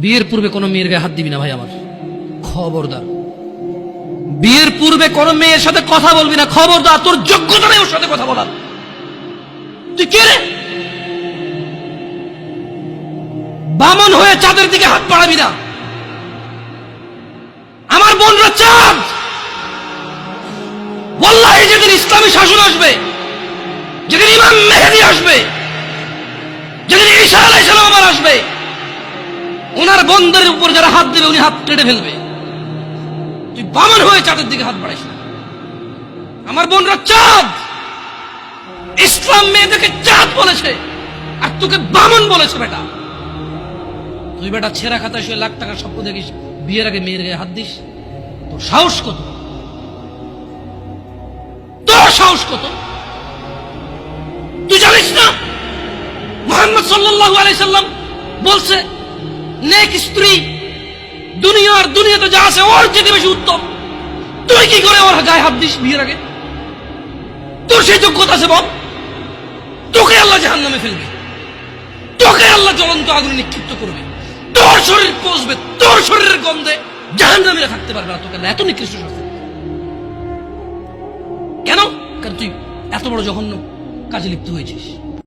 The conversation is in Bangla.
বিয়ের পূর্বে কোনো মেয়ের গায়ে হাত দিবি না ভাই আমার, খবরদার। বিয়ের পূর্বে কোনো মেয়ের সাথে কথা বলবি না, খবরদার। তোর যোগ্যতা নেই ওর সাথে কথা বলার। তুই কে রে? বামন হয়ে চাঁদের দিকে হাত বাড়াবি না। আমার বোনরা চাঁদ। ওয়াল্লাহি যেদিন ইসলামী শাসন আসবে, যেদিন ইমাম মেহেদী আসবে, যেদিন ঈসা আলাইহিস সালাম আবার আসবে, ওনার বন্ধের উপর যারা হাত দেবে উনি হাত কেটে ফেলবে। তুই বামন হয়ে চাঁদের দিকে হাত বাড়াইস না। আমার বোনরা চাঁদ। ইসলাম মেয়েদেরকে চাঁদ বলেছে আর তোকে বামন বলেছে। বেটা তুই বেটা ছেঁড়া খাতায় শুয়ে লাখ টাকার স্বপ্ন দেখিস, বিয়ের আগে মেয়ের গায়ে হাত দিস? তোর সাহস কত? তোর সাহস কত? তুই জানিস না মুহাম্মদ সাল্লাল্লাহু আলাইহি সাল্লাম বলছে নেক স্ত্রী দুনিয়াতে যা আছে ওর চেয়ে বেশি উত্তম। তুই কি করে ওর গায়ে হাত দিস বিয়ের আগে? তোর সেই যোগ্যতা আছে বল? তোকে আল্লাহ জাহান্নামে ফেলবে, তোকে আল্লাহ জ্বলন্ত আগুনে নিক্ষিপ্ত করবে, তোর শরীর পচবে, তোর শরীরের গন্ধে জাহান্নামীরা থাকতে পারবে না। তোকে আল্লাহ এত নিকৃষ্ট শাস্তি কেন? কারণ তুই এত বড় জঘন্য কাজে লিপ্ত হয়েছিস।